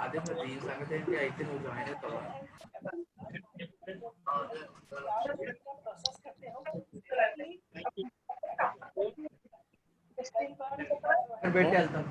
అదే మరి ఈ సంగతి ఏంటి అయితే నువ్వు జాయిన్ అవుతావా పెట్టి వెళ్తాను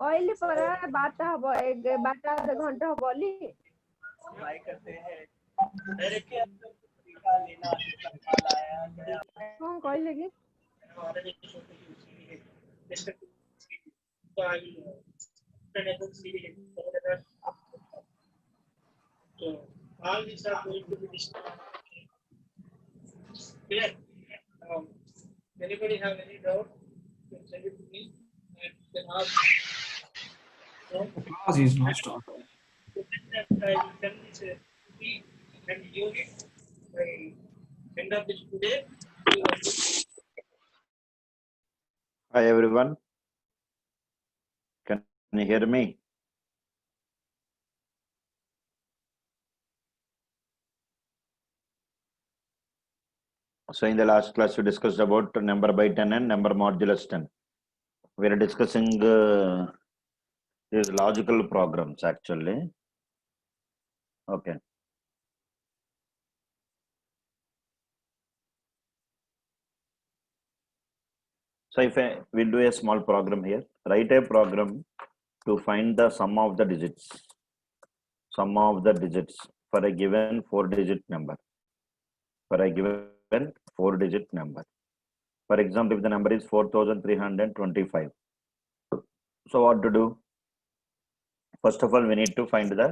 ऑयल पर बात हबो एक बात आधा घंटा हबोली कौन कहले कि all these are going to be discussed. Clear? Anybody have any doubt? You can send it to me and you can ask. No? Class is not started. I will send this and unit by end of this today. Hi everyone. Can you hear me? So in the last class we discussed about number by 10 and number modulus 10. We are discussing these logical programs actually. Okay. So if we'll do a small program here, write a program to find the sum of the digits. Sum of the digits for a given 4-digit number. For a given 4-digit number. For example, if the number is 4,325. So what to do? First of all, we need to find the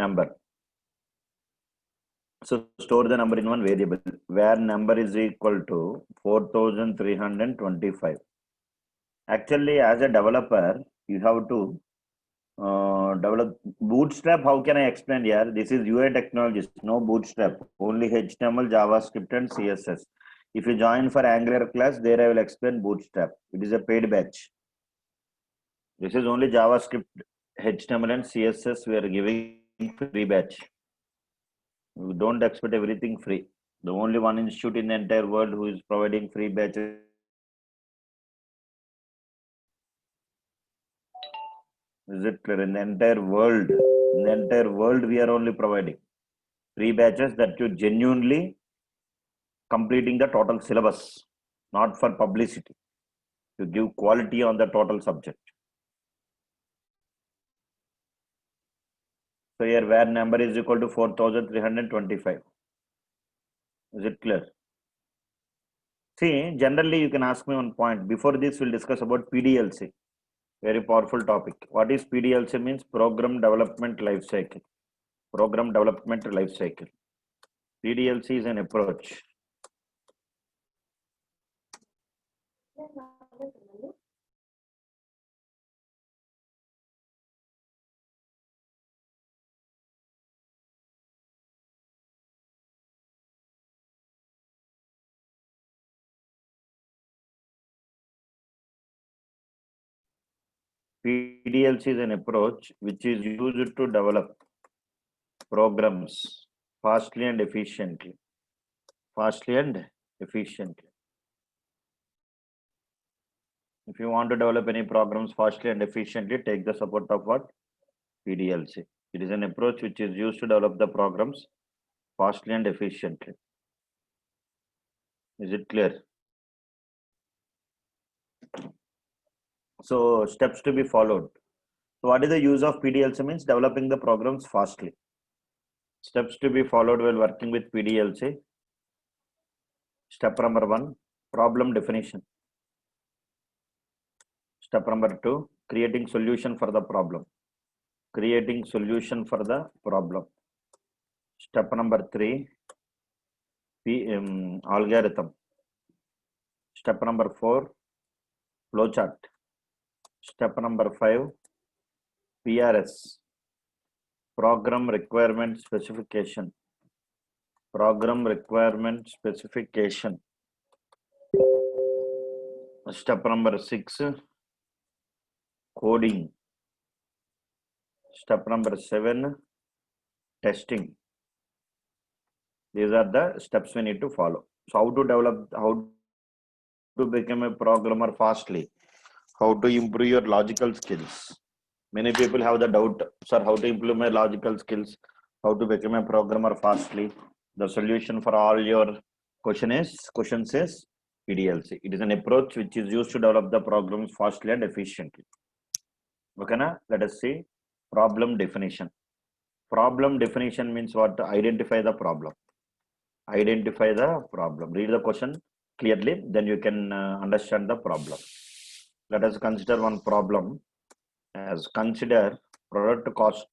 number. So store the number in one variable where number is equal to 4,325. Actually, as a developer, you have to develop Bootstrap. How can I explain here? This is UI technologies, no Bootstrap, only HTML, JavaScript and CSS. If you join for Angular class, there I will explain Bootstrap. It is a paid batch. This is only JavaScript, HTML and CSS. We are giving free batch. We don't expect everything free. The only one institute in the entire world who is providing free batches. Is it clear? In the entire world, we are only providing free batches that you genuinely completing the total syllabus, not for publicity. To give quality on the total subject. So here where number is equal to 4,325. Is it clear? See, generally you can ask me one point. Before this, we'll discuss about PDLC. Very powerful topic. What is PDLC means? Program Development Life Cycle. Program Development Life Cycle. PDLC is an approach. PDLC is an approach which is used to develop programs fastly and efficiently. Fastly and efficiently. If you want to develop any programs fastly and efficiently, take the support of what? PDLC. It is an approach which is used to develop the programs fastly and efficiently. Is it clear? So steps to be followed. So what is the use of PDLC? Means developing the programs fastly. Steps to be followed while working with PDLC. Step number 1, problem definition. Step number 2, creating solution for the problem. Creating solution for the problem. Step number 3, algorithm. Step number 4, flowchart. Step number 5, PRS, program requirement specification. Program requirement specification. Step number 6, coding. Step number 7, testing. These are the steps we need to follow. So how to develop, how to become a programmer fastly, how to improve your logical skills. Many people have the doubt, sir, how to improve my logical skills, how to become a programmer fastly. The solution for all your questions is PDLC. It is an approach which is used to develop the programs fastly and efficiently. Okay, na? Let us see problem definition. Problem definition means what? Identify the problem. Identify the problem. Read the question clearly, then you can understand the problem. Let us consider one problem as consider product cost.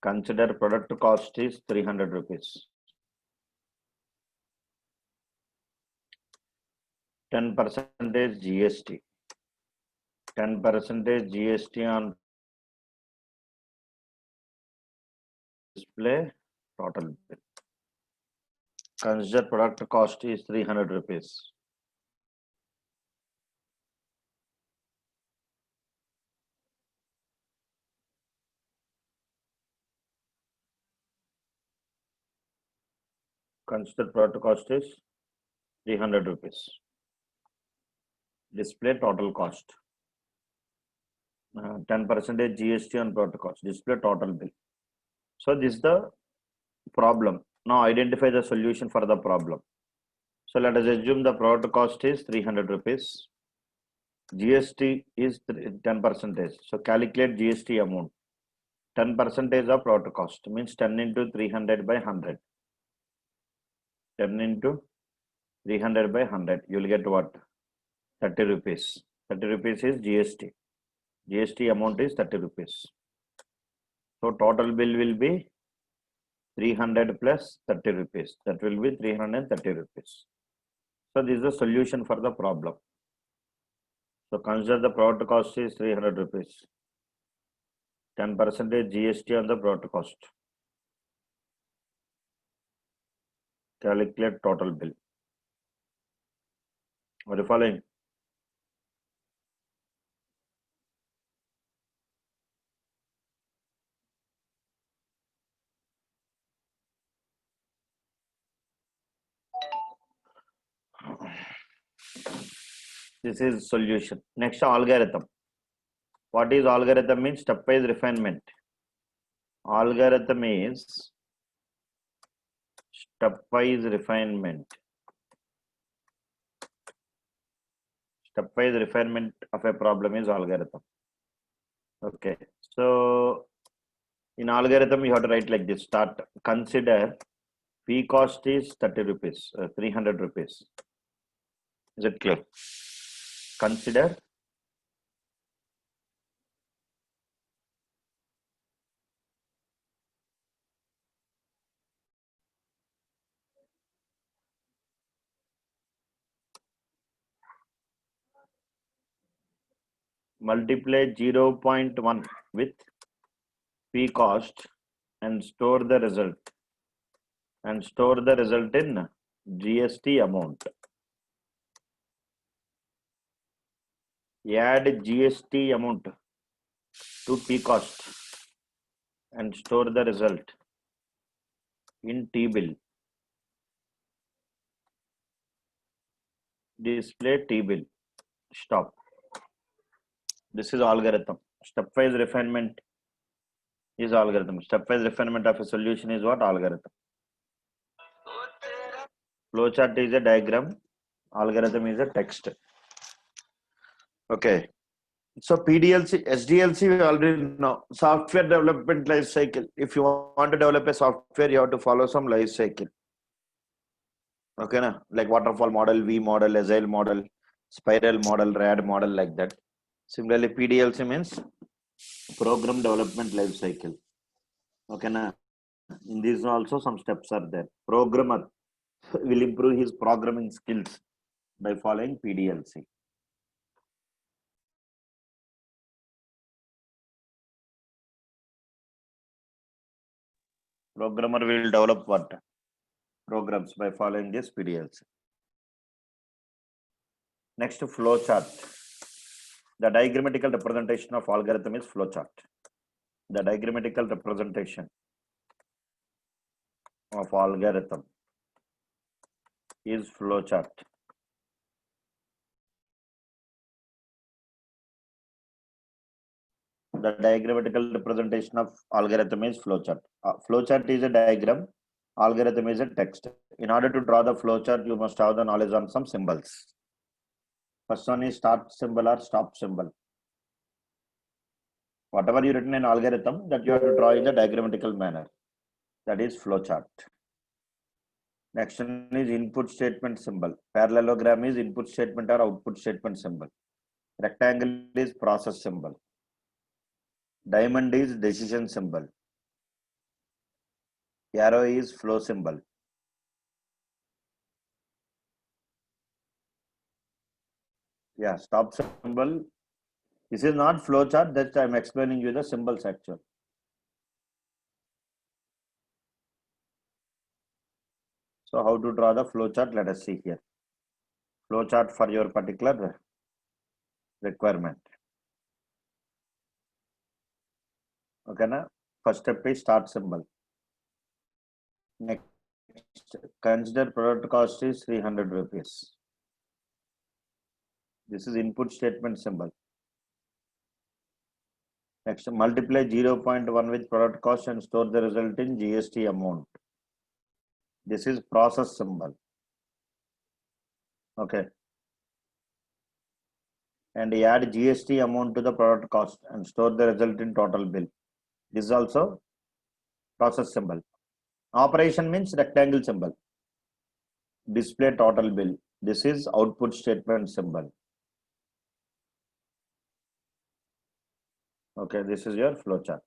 Consider product cost is 300 rupees. 10% GST. 10% GST on display total bill. Consider product cost is 300 rupees. Consider product cost is 300 rupees. Display total cost. 10% GST on product cost. Display total bill. So this is the problem. Now identify the solution for the problem. So let us assume the product cost is 300 rupees. GST is 10%. So calculate GST amount. 10% of product cost means 10 into 300 by 100. 10 into 300 by 100. You will get what? 30 rupees. 30 rupees is GST. GST amount is 30 rupees. So total bill will be 300 plus 30 rupees. That will be 330 rupees. So this is the solution for the problem. So consider the product cost is 300 rupees. 10% GST on the product cost. Calculate total bill. Are you following? This is solution. Next, algorithm. What is algorithm? Means stepwise refinement. Algorithm is stepwise refinement. Stepwise refinement of a problem is algorithm. Okay. So in algorithm, you have to write like this. Start. Consider P cost is 30 rupees, 300 rupees. Is it clear? Consider multiply 0.1 with P cost and store the result. And store the result in GST amount. Add GST amount to P cost and store the result in T bill. Display T bill. Stop. This is algorithm. Stepwise refinement is algorithm. Stepwise refinement of a solution is what? Algorithm. Flowchart is a diagram. Algorithm is a text. Okay. So PDLC, SDLC, we already know. Software development life cycle. If you want to develop a software, you have to follow some life cycle. Okay, na? Like waterfall model, V model, agile model, spiral model, RAD model, like that. Similarly, PDLC means program development life cycle. Okay, na? In this also some steps are there. Programmer will improve his programming skills by following PDLC. Programmer will develop what? Programs by following this PDLC. Next, flowchart. The diagrammatical representation of algorithm is flowchart. The diagrammatical representation of algorithm is flowchart. The diagrammatical representation of algorithm is flowchart. Flowchart is a diagram. Algorithm is a text. In order to draw the flowchart, you must have the knowledge on some symbols. First one is start symbol or stop symbol. Whatever you written in algorithm, that you have to draw in the diagrammatical manner. That is flowchart. Next one is input statement symbol. Parallelogram is input statement or output statement symbol. Rectangle is process symbol. Diamond is decision symbol. Arrow is flow symbol. Yeah, stop symbol. This is not flowchart, that I am explaining you the symbols actually. So how to draw the flowchart? Let us see here. Flowchart for your particular requirement. Okay, na? First step is start symbol. Next, consider product cost is 300 rupees. This is input statement symbol. Next, multiply 0.1 with product cost and store the result in GST amount. This is process symbol. Okay. And add GST amount to the product cost and store the result in total bill. This is also process symbol. Operation means rectangle symbol. Display total bill. This is output statement symbol. Okay, this is your flowchart.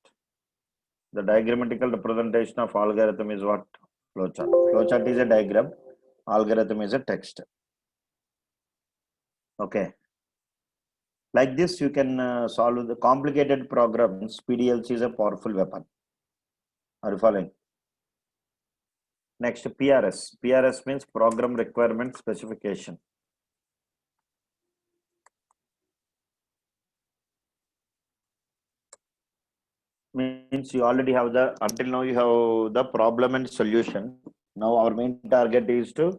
The diagrammatical representation of algorithm is what? Flowchart. Flowchart is a diagram. Algorithm is a text. Okay. Like this, you can solve the complicated programs. PDLC is a powerful weapon. Are you following? Next, PRS. PRS means program requirement specification. Means you already have the, until now you have the problem and solution. Now our main target is to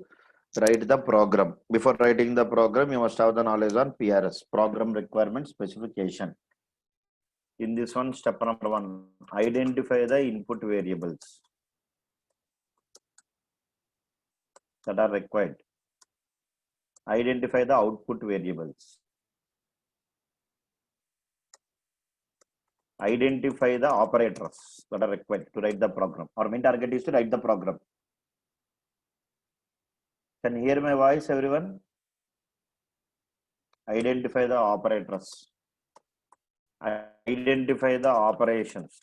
write the program. Before writing the program, you must have the knowledge on PRS, program requirement specification. In this one, step number 1, identify the input variables that are required. Identify the output variables. Identify the operators that are required to write the program. Our main target is to write the program. Can you hear my voice, everyone? Identify the operators. Identify the operations.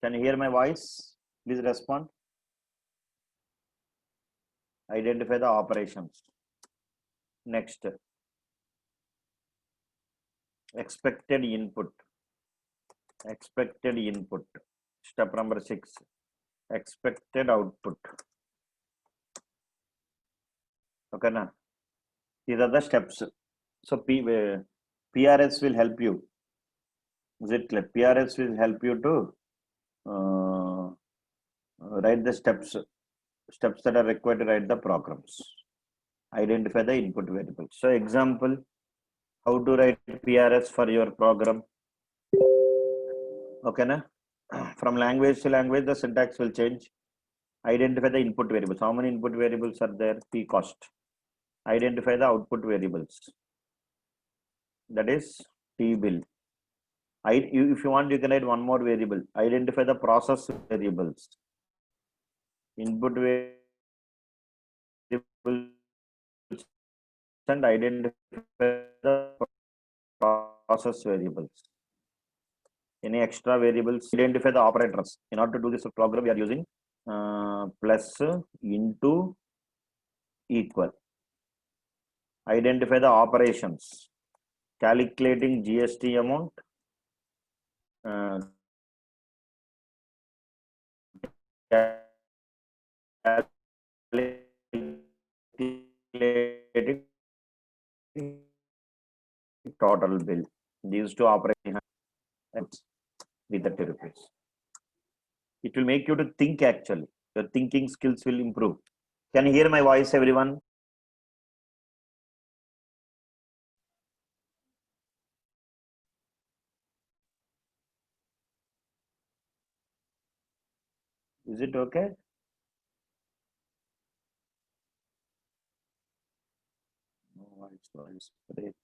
Can you hear my voice? Please respond. Identify the operations. Next, expected input. Expected input. Step number 6, expected output. Okay, na? These are the steps. So PRS will help you. Is it clear? PRS will help you to write the steps that are required to write the programs. Identify the input variables. So example, how to write PRS for your program. Okay, na? From language to language, the syntax will change. Identify the input variables. How many input variables are there? P cost. Identify the output variables. That is T bill. If you want, you can add one more variable. Identify the process variables. Input variables and identify the process variables. Any extra variables? Identify the operators. In order to do this program, we are using plus into equal. Identify the operations. Calculating GST amount. Calculating total bill. These two operating at 330 rupees. It will make you to think actually. Your thinking skills will improve. Can you hear my voice, everyone? Is it okay? No voice break.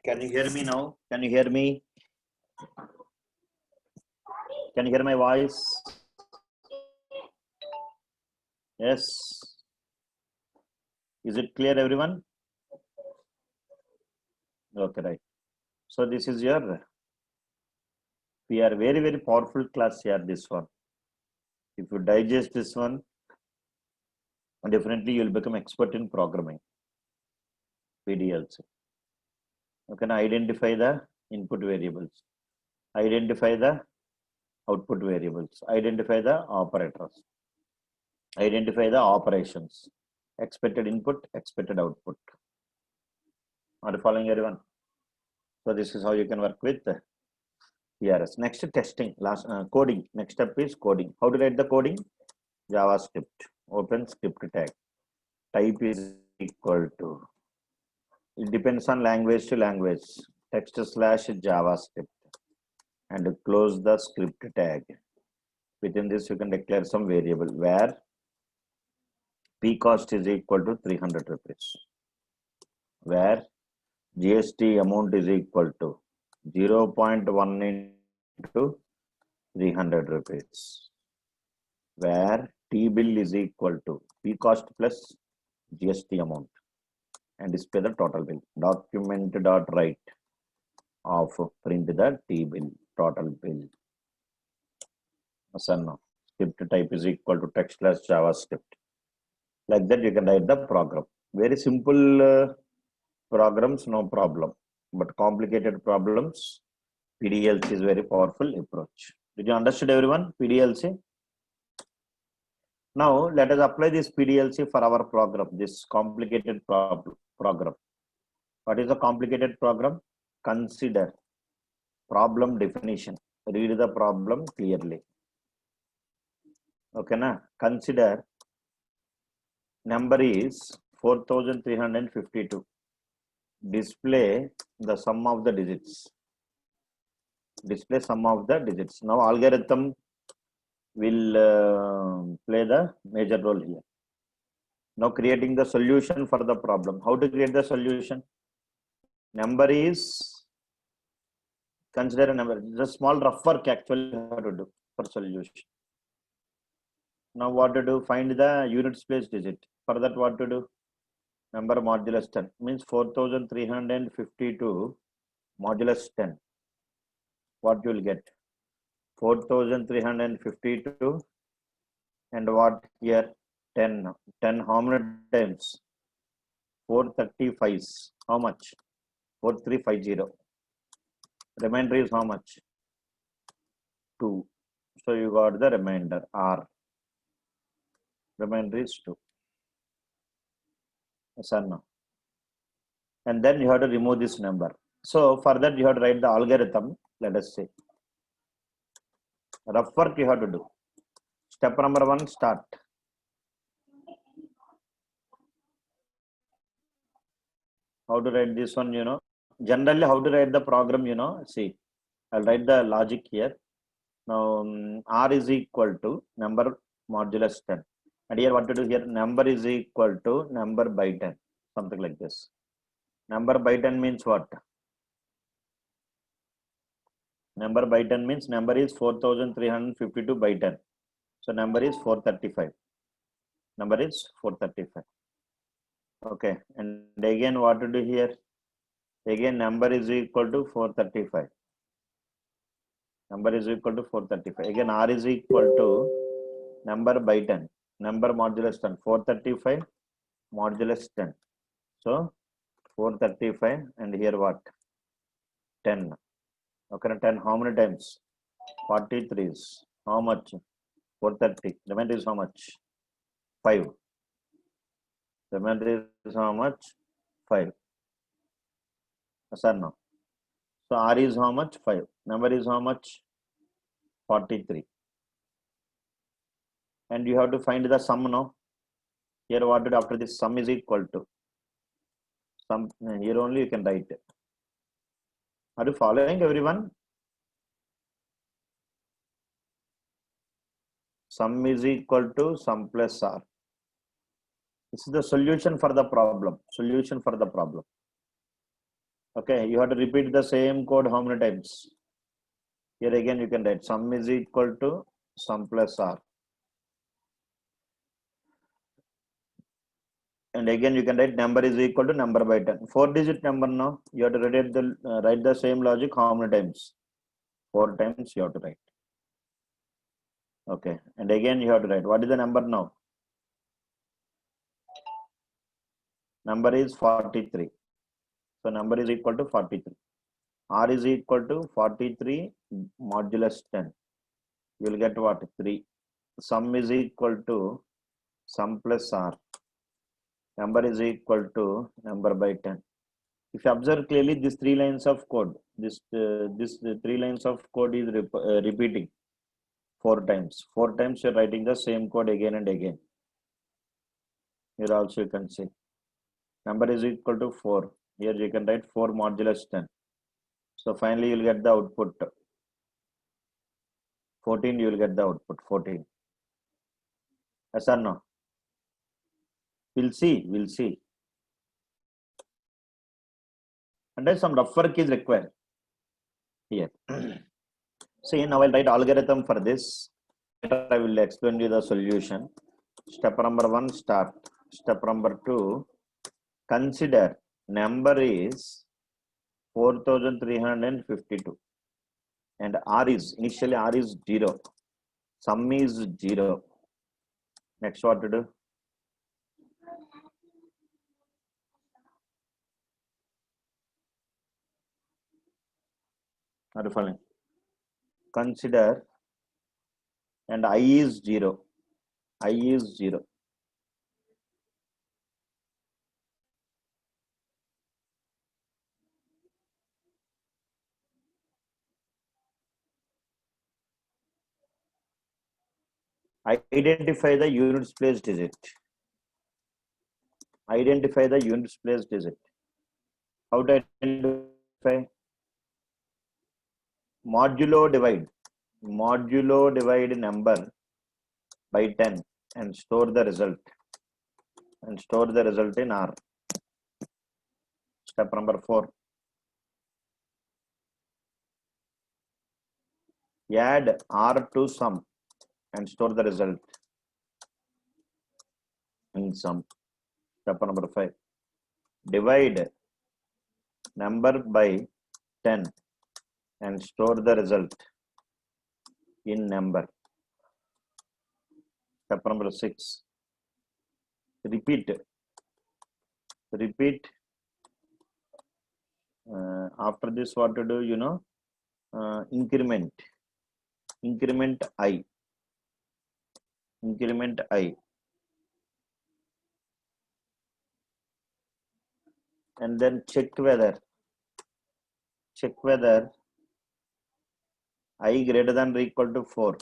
Can you hear me now? Can you hear me? Can you hear my voice? Yes. Is it clear, everyone? Okay, right. So this is your, we are very, very powerful class here, this one. If you digest this one, definitely you'll become expert in programming. PDLC. You can identify the input variables. Identify the output variables. Identify the operators. Identify the operations. Expected input, expected output. Are you following, everyone? So this is how you can work with PRS. Next, testing. Last coding. Next step is coding. How to write the coding? JavaScript. Open script tag. Type is equal to. It depends on language to language. Text / JavaScript. And close the script tag. Within this, you can declare some variable where P cost is equal to 300 rupees. Where GST amount is equal to 0.1 into 300 rupees. Where T bill is equal to P cost plus GST amount. And display the total bill. Document.write of print the T bill, total bill. So now, script type is equal to text / JavaScript. Like that, you can write the program. Very simple programs, no problem. But complicated problems, PDLC is very powerful approach. Did you understand, everyone? PDLC. Now, let us apply this PDLC for our program, this complicated program. What is a complicated program? Consider problem definition. Read the problem clearly. Okay, na? Consider number is 4352. Display the sum of the digits. Display sum of the digits. Now, algorithm will play the major role here. Now, creating the solution for the problem. How to create the solution? Number is, consider a number. It's a small rough work actually how to do for solution. Now, what to do? Find the units place digit. For that, what to do? Number modulus 10 means 4352 modulus 10. What you will get? 4352 and what here? 10. 10 how many times? 435. How much? 4350. Remainder is how much? 2. So you got the remainder R. Remainder is 2. Yes or no? And then you have to remove this number. So for that you have to write the algorithm. Let us see. Rough work you have to do. Step number 1, start. How to write this one, you know. Generally, how to write the program, you know. See, I'll write the logic here. Now, R is equal to number modulus 10. And here, what to do here? Number is equal to number by 10. Something like this. Number by 10 means what? Number by 10 means number is 4352 by 10. So, number is 435. Number is 435. Okay. And again, what to do here? Again, number is equal to 435. Number is equal to 435. Again, R is equal to number by 10. Number modulus 10. 435 modulus 10. So, 435 and here what? 10. Okay, 10 how many times? 43 is how much? 430. Remainder is how much? 5. Remainder is how much? 5. Yes or no? So R is how much? 5. Number is how much? 43. And you have to find the sum now. Here what did after this sum is equal to sum. Here only you can write it. Are you following everyone? Sum is equal to sum plus R. This is the solution for the problem. Solution for the problem. Okay, you have to repeat the same code how many times? Here again you can write sum is equal to sum plus R. And again you can write number is equal to number by 10. 4-digit number now. You have to write the same logic how many times? 4 times you have to write. Okay, and again you have to write. What is the number now? Number is 43. So number is equal to 43. R is equal to 43 modulus 10. You will get what? 3. Sum is equal to sum plus R. Number is equal to number by 10. If you observe clearly, these 3 lines of code, this 3 lines of code is repeating 4 times. 4 times you're writing the same code again and again. Here also you can see. Number is equal to 4. Here you can write 4 modulus 10. So finally you will get the output 14. You will get the output 14. Yes or no? We'll see. And then some rough work is required here. See, now I'll write algorithm for this. Later I will explain you the solution. Step number 1, start. Step number 2, consider number is 4352 and R is initially R is 0. Sum is 0. Next what to do? Are you following? Consider and I is 0. I is 0. Identify the units place digit. Identify the units place digit. How to identify? Modulo divide number by 10 and store the result in R. Step number 4, add R to sum and store the result in sum. Step number 5, divide number by 10 and store the result in number. Step number 6. Repeat. After this, what to do? Increment I. And then check whether I greater than or equal to 4.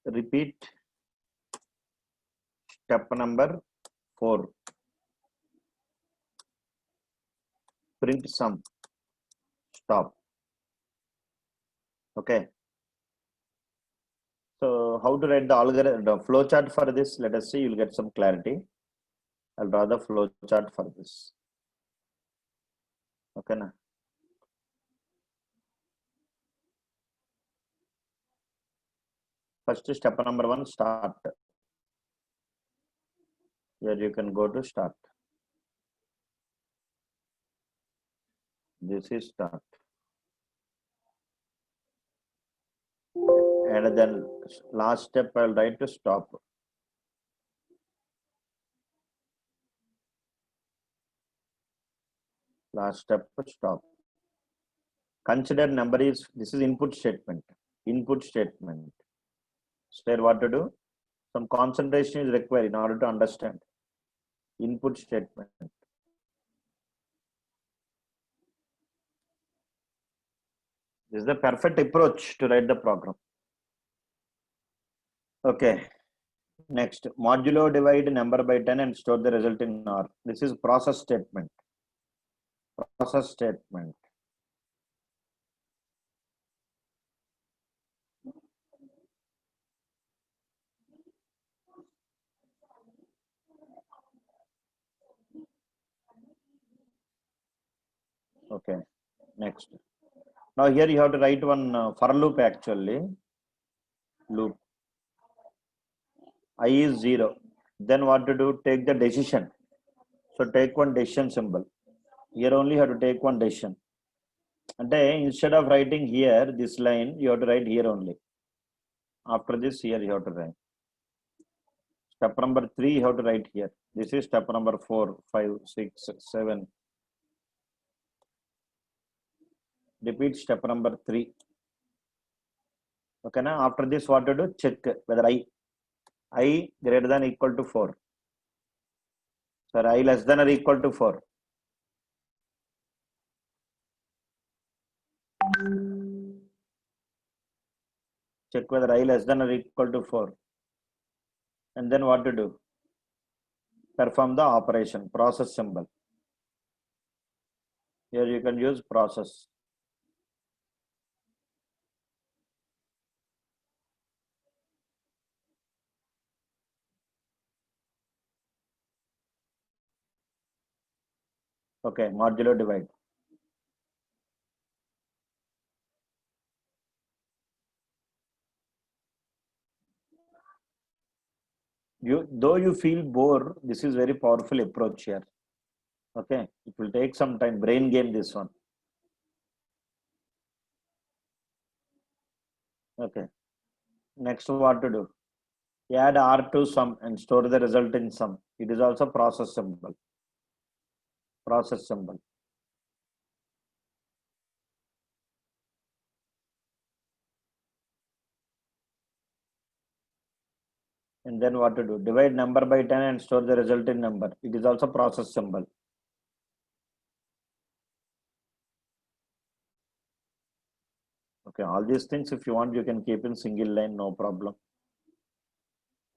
Repeat step number 4. Print sum. Stop. Okay. So how to write the algorithm, the flow chart for this? Let us see. You'll get some clarity. I'll draw the flow chart for this. Okay, na? First step number 1, start. Here you can go to start. This is start. And then last step I'll write to stop. Last step stop. Consider number is, this is input statement. So what to do? Some concentration is required in order to understand. Input statement. This is the perfect approach to write the program. Okay. Next, modulo divide number by 10 and store the result in R. This is process statement. Okay. Next. Now here you have to write one for loop actually. Loop. I is 0. Then what to do? Take the decision. So take one decision symbol. Here only you have to take one decision. And then instead of writing here, this line, you have to write here only. After this, here you have to write. Step number 3, you have to write here. This is step number 4, 5, 6, 7. Repeat step number 3. Okay, now after this, what to do? Check whether I greater than or equal to 4. So I less than or equal to 4. Check whether I less than or equal to 4. And then what to do? Perform the operation, process symbol. Here you can use process. Okay, modulo divide. Though you feel bored, this is very powerful approach here. Okay, it will take some time. Brain game this one. Okay. Next, what to do? Add R to sum and store the result in sum. It is also process symbol. And then what to do? Divide number by 10 and store the result in number. It is also process symbol. Okay, all these things, if you want, you can keep in single line, no problem.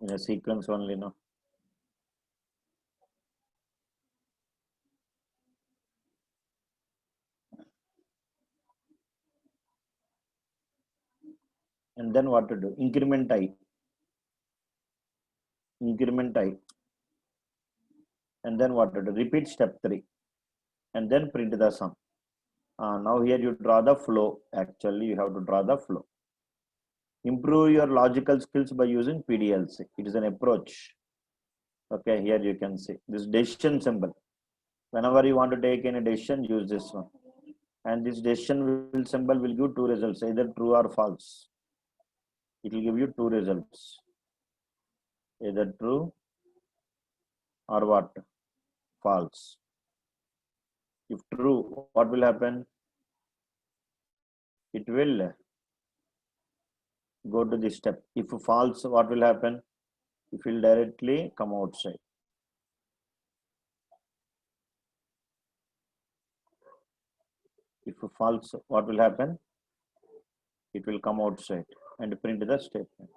In a sequence only, no. And then what to do? Increment I. And then what to do? Repeat step 3. And then print the sum. Now here you draw the flow. Actually, you have to draw the flow. Improve your logical skills by using PDLC. It is an approach. Okay, here you can see this decision symbol. Whenever you want to take any decision, use this one. And this decision symbol will give two results, either true or false. It will give you two results, either true or what? False. If true, what will happen? It will go to this step. If false, what will happen? It will directly come outside. If false, what will happen? It will come outside and print the statement.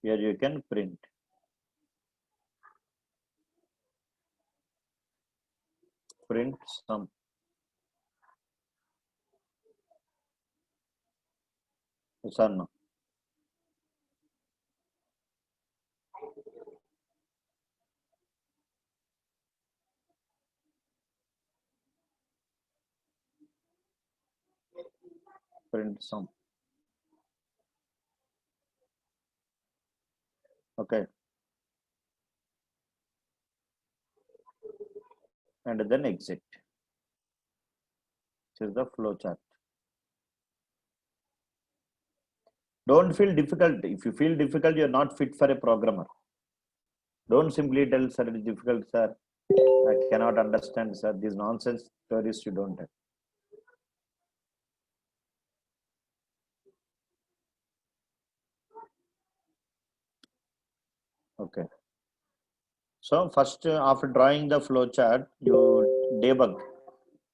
Here you can print. Print sum. Yes or no? Print sum. Okay. And then exit. This is the flow chart. Don't feel difficult. If you feel difficult, you're not fit for a programmer. Don't simply tell, sir, it is difficult, sir. I cannot understand, sir. These nonsense stories you don't have. Okay. So first, after drawing the flow chart, you debug,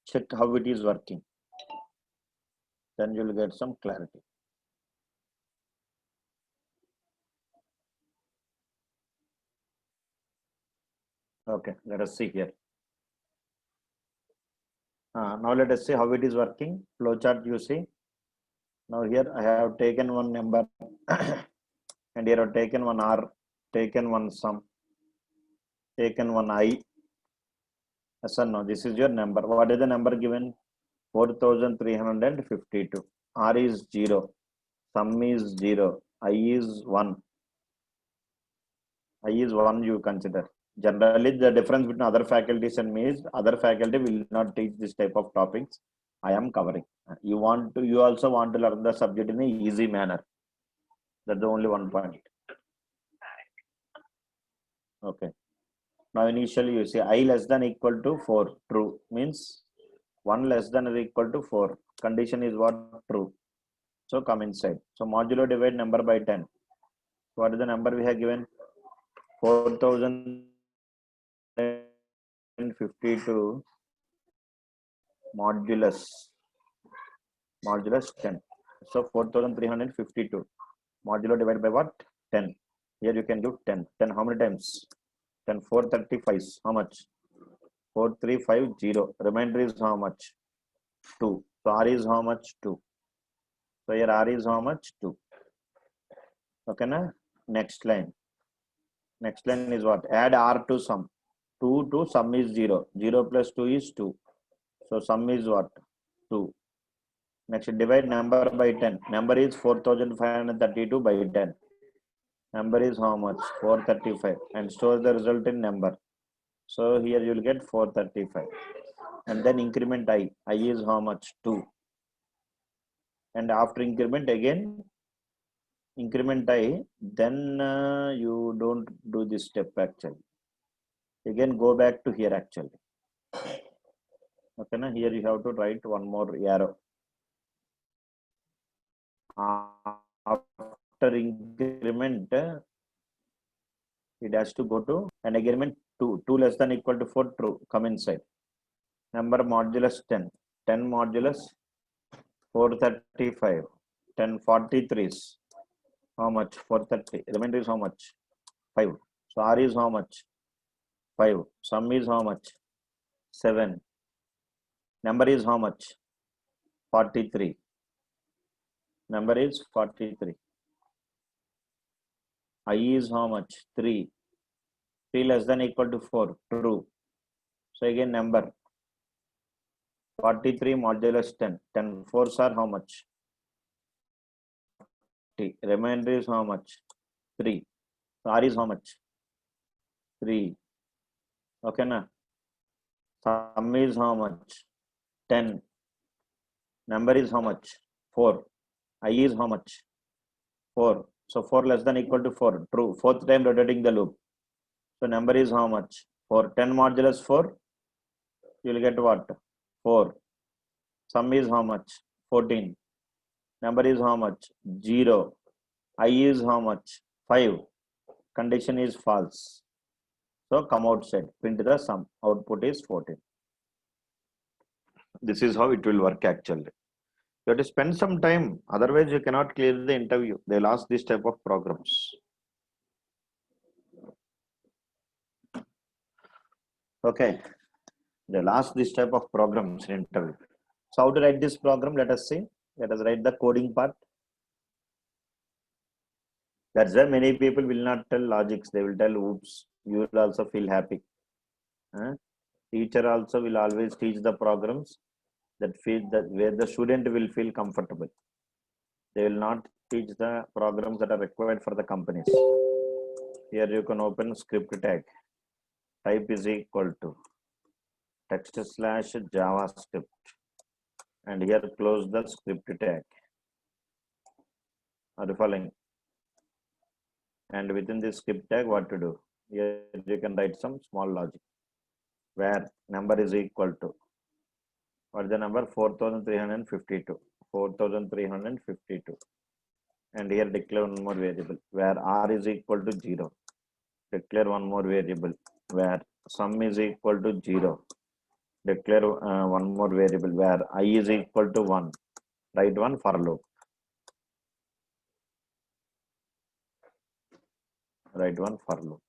check how it is working. Then you'll get some clarity. Okay, let us see here. Now let us see how it is working. Flow chart you see. Now here I have taken one number and here I have taken one R, taken one sum, taken one I. Yes or no? This is your number. What is the number given? 4352. R is 0. Sum is 0. I is 1. I is 1 you consider. Generally, the difference between other faculties and me is other faculty will not teach this type of topics. I am covering. You also want to learn the subject in an easy manner. That's the only one point. Okay. Now initially you see I less than equal to 4. True. Means 1 less than or equal to 4. Condition is what? True. So come inside. So modulo divide number by 10. What is the number we have given? 4052 modulus 10. So 4352 modulo divided by what? 10. Here you can do 10. 10 how many times? 10 435. How much? 4350. Remainder is how much? 2. So R is how much? 2. So here R is how much? 2. Okay na? Next line. Next line is what? Add R to sum. 2 to sum is 0. 0 plus 2 is 2. So sum is what? 2. Next divide number by 10. Number is 4532 by 10. Number is how much? 435. And store the result in number. So here you will get 435. And then increment I. I is how much? 2. And after increment again, increment I, then you don't do this step actually. Again go back to here actually. Okay, now here you have to write one more arrow. After increment, it has to go to an increment 2. 2 less than equal to 4. True. Come inside. Number modulus 10. 10 modulus 435. 10 43s. How much? 430. Remainder is how much? 5. So R is how much? 5. Sum is how much? 7. Number is how much? 43. Number is 43. I is how much? 3. 3 less than equal to 4. True. So again number 43 modulus 10. 10 4s are how much? Remainder is how much? 3. So R is how much? 3. Okay, na? Sum is how much? 10. Number is how much? 4. I is how much? 4. So 4 less than equal to 4. True. Fourth time rotating the loop. So number is how much? 4. 10 modulus 4. You will get what? 4. Sum is how much? 14. Number is how much? 0. I is how much? 5. Condition is false. So come outside. Print the sum. Output is 14. This is how it will work actually. You have to spend some time. Otherwise, you cannot clear the interview. They'll ask this type of programs. Okay. They'll ask this type of programs in interview. So how to write this program? Let us see. Let us write the coding part. That's why many people will not tell logics. They will tell, oops, you will also feel happy. Teacher also will always teach the programs that where the student will feel comfortable. They will not teach the programs that are required for the companies. Here you can open script tag. Type is equal to text slash JavaScript. And here close the script tag. Are you following? And within this script tag, what to do? Here you can write some small logic. Where number is equal to, what is the number? 4352. 4352. And here declare one more variable where R is equal to 0. Declare one more variable where sum is equal to 0. Declare one more variable where I is equal to 1. Write one for loop. Write one for loop.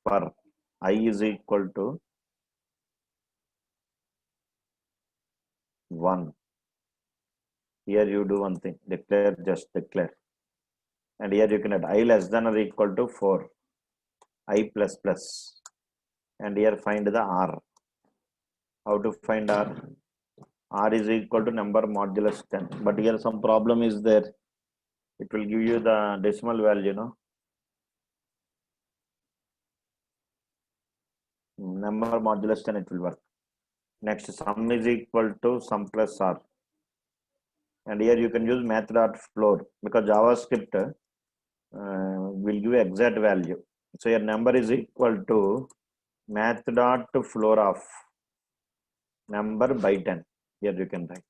For I is equal to 1. Here you do one thing. Declare, just declare. And here you can add I less than or equal to 4. I plus plus. And here find the R. How to find R? R is equal to number modulus 10. But here some problem is there. It will give you the decimal value, no? Number modulus 10, it will work. Next, sum is equal to sum plus R. And here you can use math.floor because JavaScript will give exact value. So your number is equal to math.floor of number by 10. Here you can write.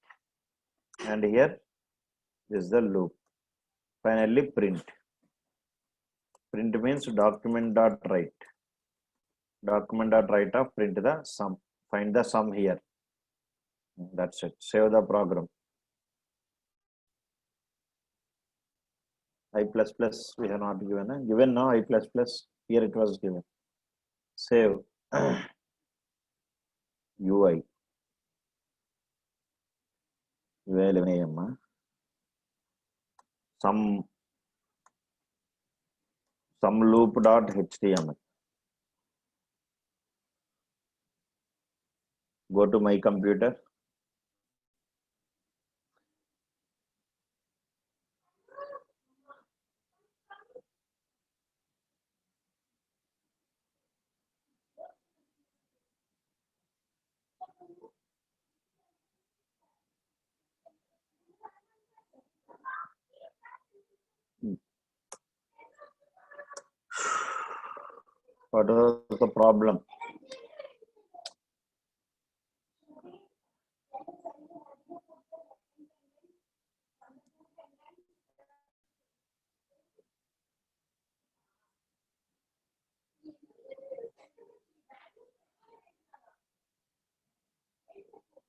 And here is the loop. Finally, print. Print means document.write. Document.write of print the sum. Find the sum here. That's it. Save the program. I plus plus we have not given. Given now I plus plus. Here it was given. Save. UI. Some loop.html. Go to my computer. What was the problem?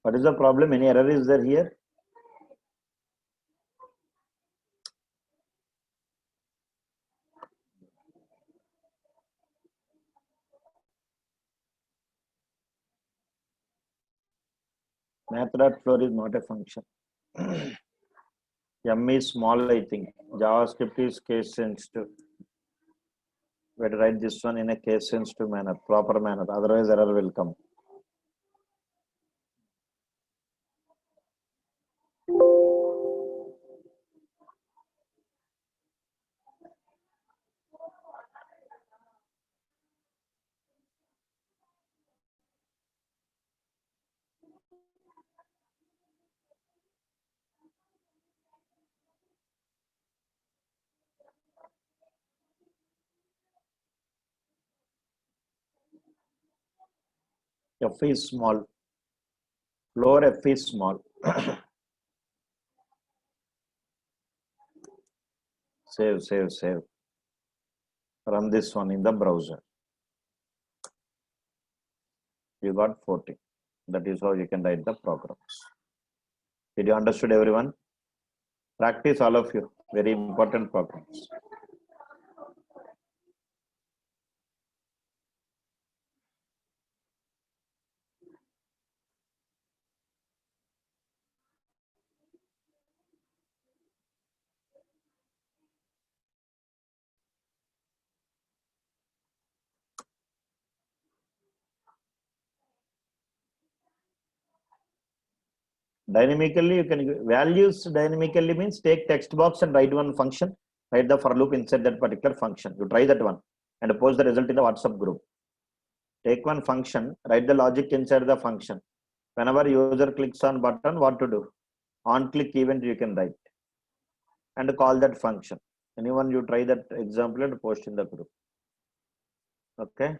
What is the problem? Any error is there here? Math.floor is not a function. M is small, I think. JavaScript is case sensitive. We have to write this one in a case sensitive manner, proper manner. Otherwise, error will come. F is small. Lower F is small. Save. Run this one in the browser. You got 40. That is how you can write the programs. Did you understood, everyone? Practice, all of you. Very important programs. Dynamically, you can values dynamically means take text box and write one function, write the for loop inside that particular function. You try that one and post the result in the WhatsApp group. Take one function, write the logic inside the function. Whenever user clicks on button, what to do? On click event you can write and call that function. Anyone you try that example and post in the group. Okay.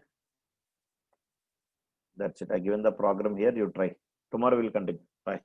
That's it. I given the program here. You try. Tomorrow we'll continue. Bye.